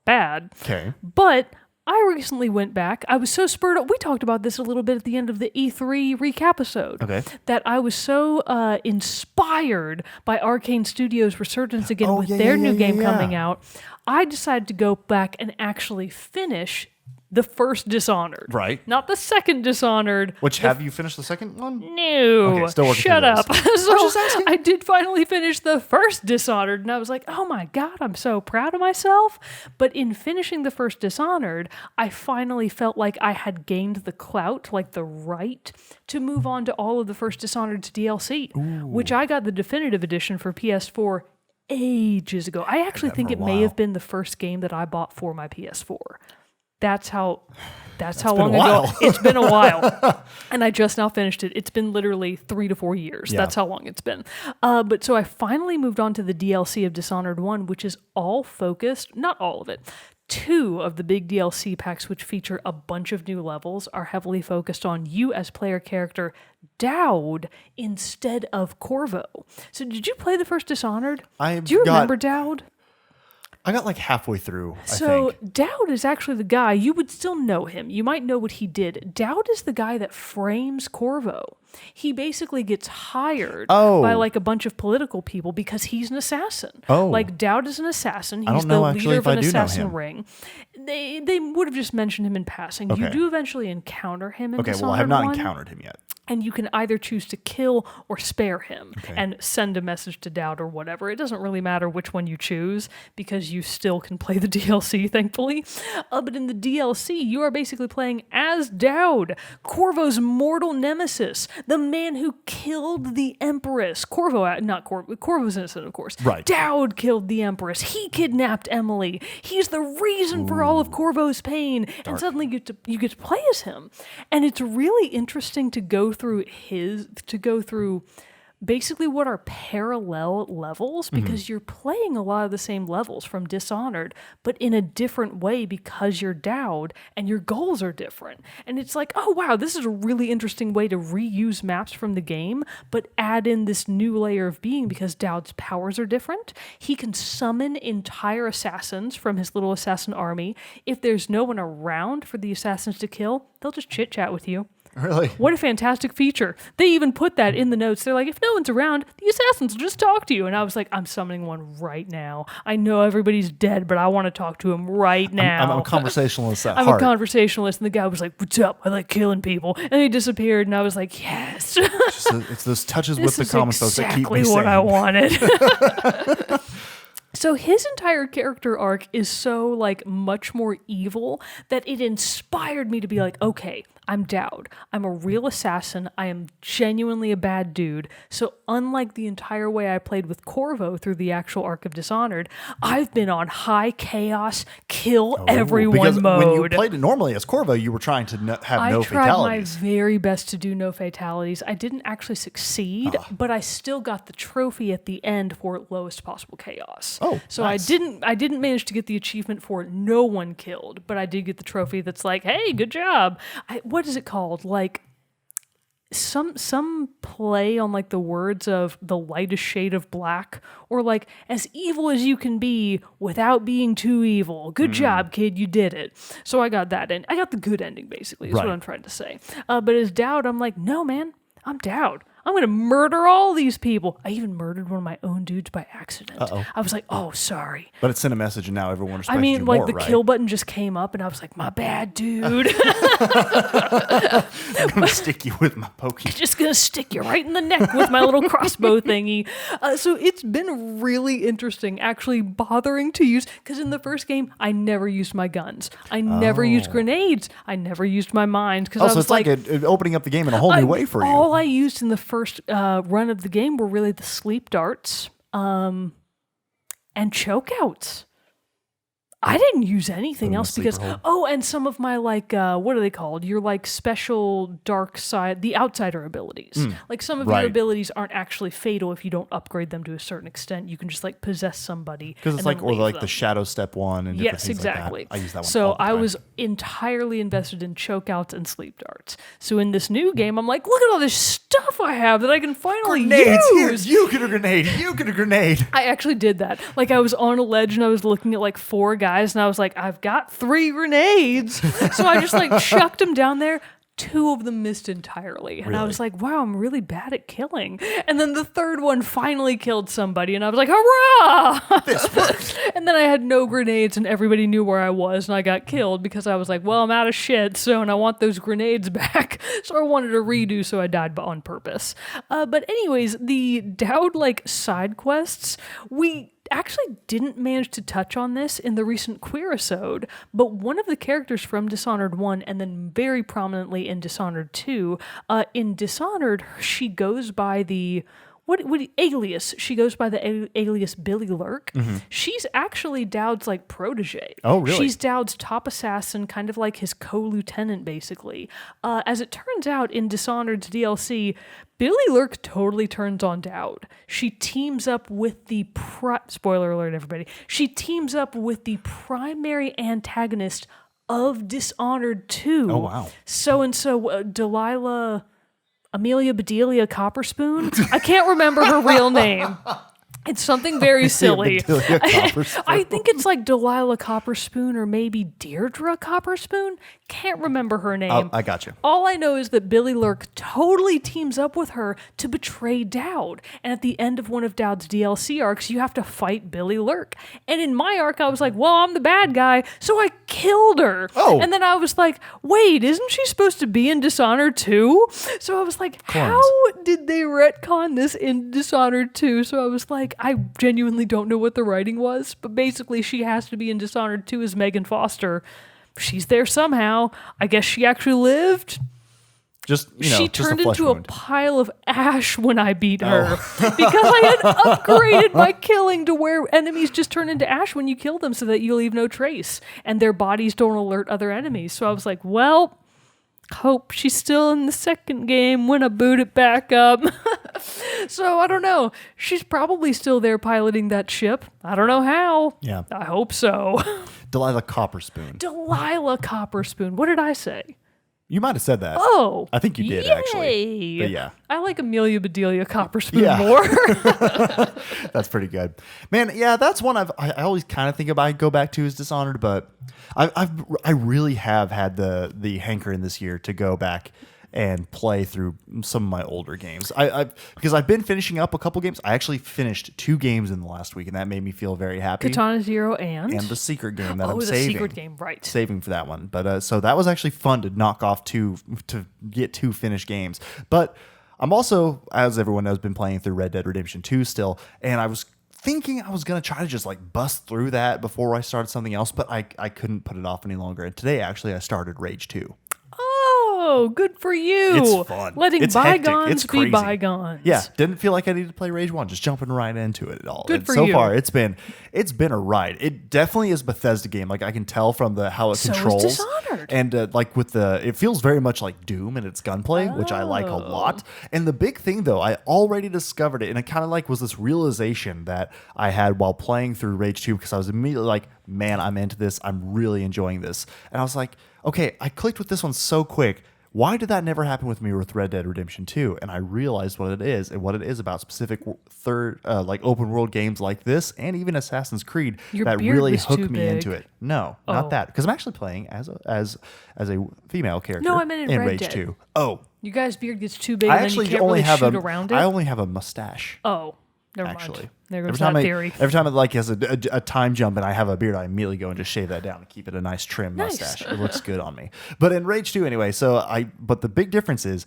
bad. Okay. But I recently went back. I was so spurred up. We talked about this a little bit at the end of the E3 recap episode. Okay. That I was so inspired by Arcane Studios' resurgence again with their new game coming out. I decided to go back and actually finish the first Dishonored. Right. Not the second Dishonored. Which, have you finished the second one? No. Okay, still working Shut up. So asking. I did finally finish the first Dishonored, and I was like, oh my God, I'm so proud of myself. But in finishing the first Dishonored, I finally felt like I had gained the clout, like the right, to move on to all of the first Dishonored's DLC, which I got the definitive edition for PS4 ages ago. I actually think it may have been the first game that I bought for my PS4. That's how long ago. It's been a while. And I just now finished it. It's been literally 3 to 4 years. Yeah. That's how long it's been. But so I finally moved on to the DLC of Dishonored 1, which is all focused, not all of it. 2 of the big DLC packs, which feature a bunch of new levels, are heavily focused on you as player character Dowd instead of Corvo. So did you play the first Dishonored? Do you remember Dowd? I got like halfway through, I think. Dowd is actually the guy, you would still know him. You might know what he did. Dowd is the guy that frames Corvo. He basically gets hired by like a bunch of political people because he's an assassin. Like Dowd is an assassin. He's the leader of an assassin ring. They would have just mentioned him in passing. Okay. You do eventually encounter him in Dishonored 1. Well, I have not encountered him yet. And you can either choose to kill or spare him and send a message to Dowd or whatever. It doesn't really matter which one you choose because you still can play the DLC, thankfully. But in the DLC, you are basically playing as Dowd, Corvo's mortal nemesis, the man who killed the Empress. Corvo's innocent, of course. Right. Dowd killed the Empress. He kidnapped Emily. He's the reason for all of Corvo's pain. Dark. And suddenly you get to play as him. And it's really interesting to go through basically what are parallel levels because you're playing a lot of the same levels from Dishonored, but in a different way because you're Dowd and your goals are different. And it's like, oh wow, this is a really interesting way to reuse maps from the game, but add in this new layer of being because Dowd's powers are different. He can summon entire assassins from his little assassin army. If there's no one around for the assassins to kill, they'll just chit-chat with you. Really? What a fantastic feature. They even put that in the notes. They're like, if no one's around, the assassins will just talk to you. And I was like, I'm summoning one right now. I know everybody's dead, but I want to talk to him right now. I'm a conversationalist at heart. I'm a conversationalist. And the guy was like, what's up? I like killing people. And he disappeared. And I was like, yes. It's those touches with the common folks that keep me exactly what sane. I wanted. So his entire character arc is so like much more evil that it inspired me to be like, okay, I'm Dowd. I'm a real assassin. I am genuinely a bad dude. So unlike the entire way I played with Corvo through the actual arc of Dishonored, I've been on high chaos, kill everyone mode. When you played it normally as Corvo, you were trying to have no fatalities. I tried my very best to do no fatalities. I didn't actually succeed, but I still got the trophy at the end for lowest possible chaos. So nice. I didn't manage to get the achievement for no one killed, but I did get the trophy that's like, hey, good job. What is it called? Like some play on like the words of the lightest shade of black, or like as evil as you can be without being too evil. Good job, kid, you did it. So I got that, and I got the good ending basically. Is what I'm trying to say. But as Dowd, I'm like, no, man, I'm Dowd. I'm going to murder all these people. I even murdered one of my own dudes by accident. Uh-oh. I was like, oh, sorry. But it sent a message, and now everyone respects I mean, you like more, the right? kill button just came up, and I was like, my bad, dude. I'm going to stick you with my pokey. Just going to stick you right in the neck with my little crossbow thingy. So it's been really interesting actually bothering to use, because in the first game, I never used my guns. I never used grenades. I never used my mines. Oh, so it's like opening up the game in a whole new way for you. All I used in the first run of the game were really the sleep darts and chokeouts. I didn't use anything else because, and some of my what are they called? Your special dark side, the outsider abilities. Like some of your abilities aren't actually fatal if you don't upgrade them to a certain extent. You can just possess somebody. Because it's the shadow step one and different things exactly. like that. I use that one So all the time. I was entirely invested in chokeouts and sleep darts. So in this new game, I'm like, look at all this stuff I have that I can finally use. Here, you get a grenade. You get a grenade. I actually did that. I was on a ledge and I was looking at 4 guys and I was like, I've got 3 grenades. So I just chucked them down there. 2 of them missed entirely. And I was like, wow, I'm really bad at killing. And then the 3rd one finally killed somebody. And I was like, hurrah! This works. And then I had no grenades and everybody knew where I was. And I got killed because I was like, well, I'm out of shit. And I want those grenades back. So I wanted to redo. So I died on purpose. But anyways, the Dowd side quests, we actually didn't manage to touch on this in the recent Queerisode, but one of the characters from Dishonored 1 and then very prominently in Dishonored 2, in Dishonored, she goes by the alias. She goes by the alias Billy Lurk. Mm-hmm. She's actually Dowd's protege. Oh, really? She's Dowd's top assassin, kind of like his co-lieutenant, basically. As it turns out, in Dishonored's DLC, Billy Lurk totally turns on Dowd. She teams up with the spoiler alert, everybody. She teams up with the primary antagonist of Dishonored 2. Oh, wow. So Delilah Amelia Bedelia Copperspoon. I can't remember her real name. It's something very silly. I think it's Delilah Copperspoon or maybe Deirdre Copperspoon. Can't remember her name. Oh, I got you. All I know is that Billy Lurk totally teams up with her to betray Dowd. And at the end of one of Dowd's DLC arcs, you have to fight Billy Lurk. And in my arc, I was like, well, I'm the bad guy, so I killed her. Oh. And then I was like, wait, isn't she supposed to be in Dishonored 2? So I was like, how did they retcon this in Dishonored 2? So I was like, I genuinely don't know what the writing was, but basically she has to be in Dishonored 2 as Megan Foster. She's there somehow. I guess she actually lived. She turned into a pile of ash when I beat her because I had upgraded my killing to where enemies just turn into ash when you kill them so that you leave no trace and their bodies don't alert other enemies. So I was like, well, hope she's still in the second game when I boot it back up. So I don't know. She's probably still there piloting that ship. I don't know how. Yeah. I hope so. Delilah Copperspoon. Delilah Copperspoon. What did I say? You might have said that. Oh. I think you did, actually. But yeah. I like Amelia Bedelia Copperspoon more. That's pretty good. Man, yeah, that's one I always kind of think about. I go back to as Dishonored, but I really have had the hankering this year to go back and play through some of my older games. Because I've been finishing up a couple games. I actually finished 2 games in the last week, and that made me feel very happy. Katana ZERO and the secret game that I'm the saving. secret game, right? Saving for that one. But so that was actually fun to knock off to get 2 finished games. But I'm also, as everyone knows, been playing through Red Dead Redemption 2 still, and I was thinking I was going to try to just bust through that before I started something else, but I couldn't put it off any longer. And today, actually, I started Rage 2. Oh, good for you. It's fun. Letting bygones it's crazy. be bygones. Yeah, didn't feel like I needed to play Rage 1, just jumping right into it at all. Good and for so you. far, it's been a ride. It definitely is a Bethesda game. I can tell from how it controls. Is Dishonored. And it feels very much like Doom in its gunplay, which I like a lot. And the big thing, though, I already discovered it, and it kind of was this realization that I had while playing through Rage 2, because I was immediately like, man, I'm into this. I'm really enjoying this. And I was like, okay, I clicked with this one so quick. Why did that never happen with me with Red Dead Redemption 2? And I realized what it is and what it is about specific open world games like this, and even Assassin's Creed, Your that beard really was hooked too me big. into it. No, not that, because I'm actually playing as a female character. No, I meant in Red Rage Dead. 2. Oh, You guys' beard gets too big, I and then actually you can't only really have shoot around it. I only have a mustache. Oh, never Actually, mind. There goes that theory. Every time it like has a time jump and I have a beard, I immediately go and just shave that down and keep it a nice trim mustache. It looks good on me. But in Rage 2 anyway, but the big difference is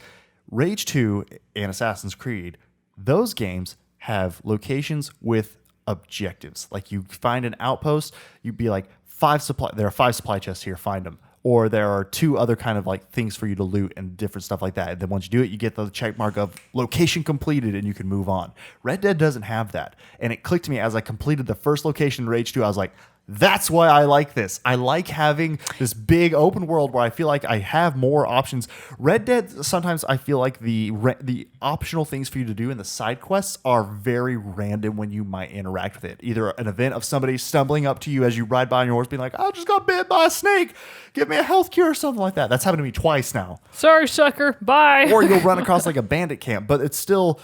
Rage 2 and Assassin's Creed, those games have locations with objectives. Like you find an outpost, you'd be like there are 5 supply chests here, find them. Or there are 2 other kind of like things for you to loot and different stuff like that. And then once you do it, you get the check mark of location completed and you can move on. Red Dead doesn't have that. And it clicked to me as I completed the first location in Rage 2. I was like, that's why I like this. I like having this big open world where I feel like I have more options. Red Dead, sometimes I feel like the optional things for you to do in the side quests are very random when you might interact with it. Either an event of somebody stumbling up to you as you ride by on your horse being like, I just got bit by a snake. Give me a health cure or something like that. That's happened to me twice now. Sorry, sucker. Bye. Or you'll run across like a bandit camp, but it still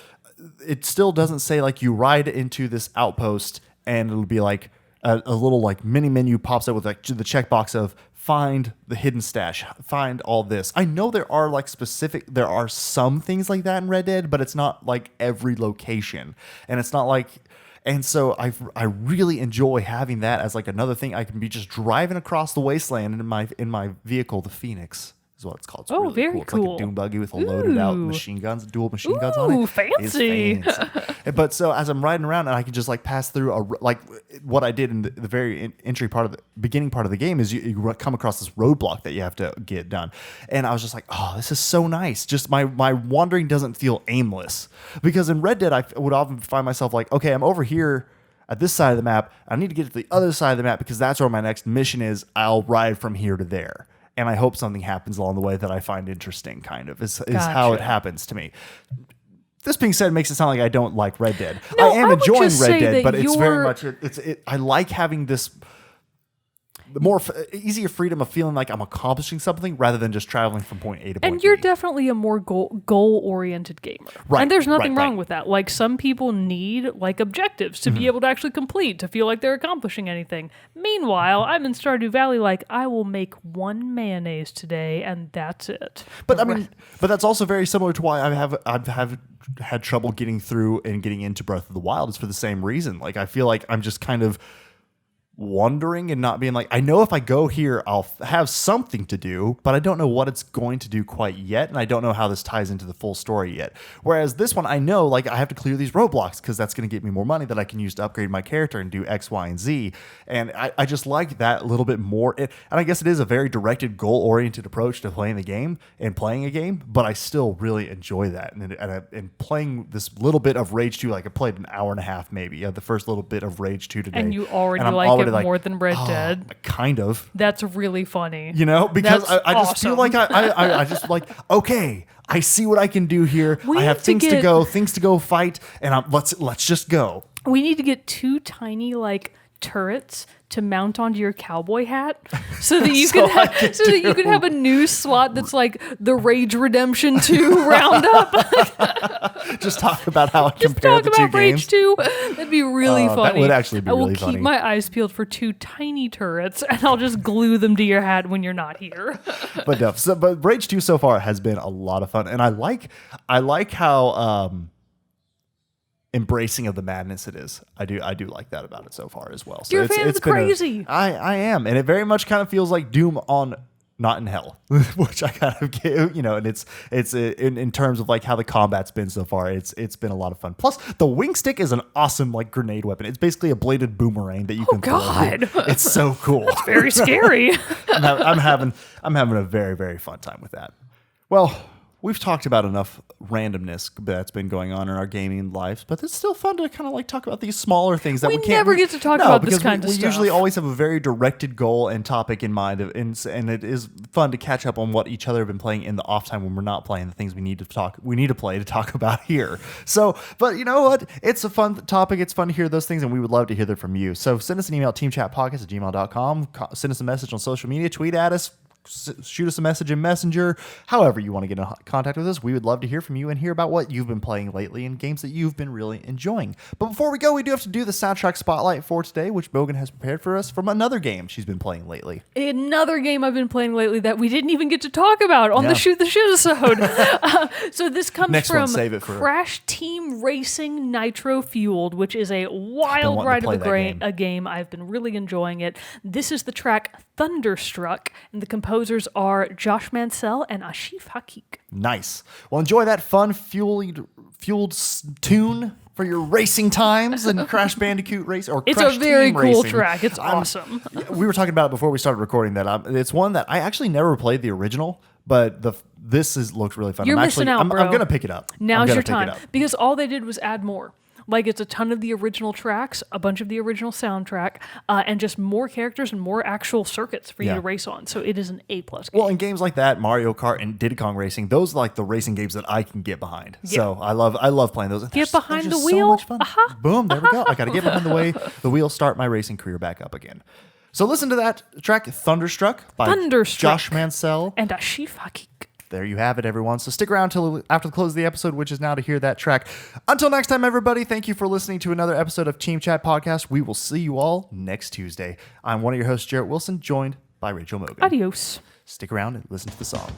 doesn't say like you ride into this outpost and it'll be like, a little like mini menu pops up with like the checkbox of find the hidden stash, find all this. I know there are some things like that in Red Dead, but it's not like every location. And it's not like, and so I really enjoy having that as like another thing. I can be just driving across the wasteland in my vehicle, the Phoenix. Is what it's called. It's really very cool. It's cool. like a dune buggy with a loaded out machine guns, dual machine guns on it. Ooh, fancy. It's fancy. But so as I'm riding around and I can just like pass through like what I did in the very beginning part of the game is you come across this roadblock that you have to get done. And I was just like, oh, this is so nice. Just my wandering doesn't feel aimless. Because in Red Dead, I would often find myself like, okay, I'm over here at this side of the map. I need to get to the other side of the map because that's where my next mission is. I'll ride from here to there. And I hope something happens along the way that I find interesting, kind of, is how it happens to me. This being said, it makes it sound like I don't like Red Dead. No, I am enjoying Red Dead, but it's very much, I like having this easier freedom of feeling like I'm accomplishing something rather than just traveling from point A to point B. And you're definitely a more goal-oriented gamer. Right. And there's nothing wrong with that. Like, some people need, like, objectives to be able to actually complete, to feel like they're accomplishing anything. Meanwhile, I'm in Stardew Valley like, I will make 1 mayonnaise today, and that's it. But but that's also very similar to why I've had trouble getting through and getting into Breath of the Wild. It's for the same reason. Like, I feel like I'm just kind of wandering and not being like, I know if I go here, I'll have something to do, but I don't know what it's going to do quite yet, and I don't know how this ties into the full story yet. Whereas this one, I know, like, I have to clear these roadblocks because that's going to get me more money that I can use to upgrade my character and do X, Y, and Z. And I just like that a little bit more. And I guess it is a very directed, goal-oriented approach to playing the game and playing a game, but I still really enjoy that. And playing this little bit of Rage 2, like I played an hour and a half maybe, the first little bit of Rage 2 today. And you already like it more than Red Dead. Kind of. That's really funny. You know, because I just awesome. feel like I just like, okay, I see what I can do here. I have things to go fight, and let's just go. We need to get 2 tiny like turrets to mount onto your cowboy hat so that you can have a news slot that's like the Rage Redemption 2 roundup. Just talk about how I compare the 2 games. Rage 2. That'd be really funny. That would actually be really funny. I will keep my eyes peeled for 2 tiny turrets and I'll just glue them to your hat when you're not here. But Rage 2 so far has been a lot of fun, and I like how embracing of the madness it is. I do like that about it so far as well. So you're a fan of the crazy. I am, and it very much kind of feels like Doom on not in hell, which I kind of get, and it's in terms of like how the combat's been so far, it's been a lot of fun. Plus, the wing stick is an awesome like grenade weapon. It's basically a bladed boomerang that you can throw. God, it's so cool. It's very scary. I'm having a very, very fun time with that. Well, we've talked about enough randomness that's been going on in our gaming lives, but it's still fun to kind of like talk about these smaller things that we can't. Never get to talk about this kind of stuff. We usually always have a very directed goal and topic in mind, and it is fun to catch up on what each other have been playing in the off time when we're not playing the things we need to play to talk about here. So, but you know what? It's a fun topic. It's fun to hear those things, and we would love to hear them from you. So send us an email at teamchatpodcast@gmail.com. Send us a message on social media. Tweet at us. shoot us a message in Messenger. However you want to get in contact with us, we would love to hear from you and hear about what you've been playing lately and games that you've been really enjoying. But before we go, we do have to do the soundtrack spotlight for today, which Mogan has prepared for us from another game she's been playing lately. Another game I've been playing lately that we didn't even get to talk about on the Shoot the Shit-isode. So this comes from Crash Team Racing Nitro Fueled, which is a wild ride of a game. I've been really enjoying it. This is the track Thunderstruck, and the composers are Josh Mansell and Ashif Hakik. Nice. Well, enjoy that fun, fueled tune for your racing times and Crash Bandicoot Race or it's Crash a very Team cool Racing. Track. It's awesome. We were talking about it before we started recording that. It's one that I actually never played the original, but this looks really fun. You're missing out, bro. I'm going to pick it up. Now's your time. Because all they did was add more. Like, it's a ton of the original tracks, a bunch of the original soundtrack, and just more characters and more actual circuits for you to race on. So it is an A+ game. Well, in games like that, Mario Kart and Diddy Kong Racing, those are like the racing games that I can get behind. Yeah. So I love playing those. Get behind the wheel. So much fun. Boom, there we go. I got to get behind the wheel, start my racing career back up again. So listen to that track, Thunderstruck, by Josh Mansell and Ashif Hakik. There you have it, everyone. So stick around till after the close of the episode, which is now to hear that track. Until next time, everybody, thank you for listening to another episode of Team Chat Podcast. We will see you all next Tuesday. I'm one of your hosts, Jerrett Wilson, joined by Rachel Mogan. Adios. Stick around and listen to the song.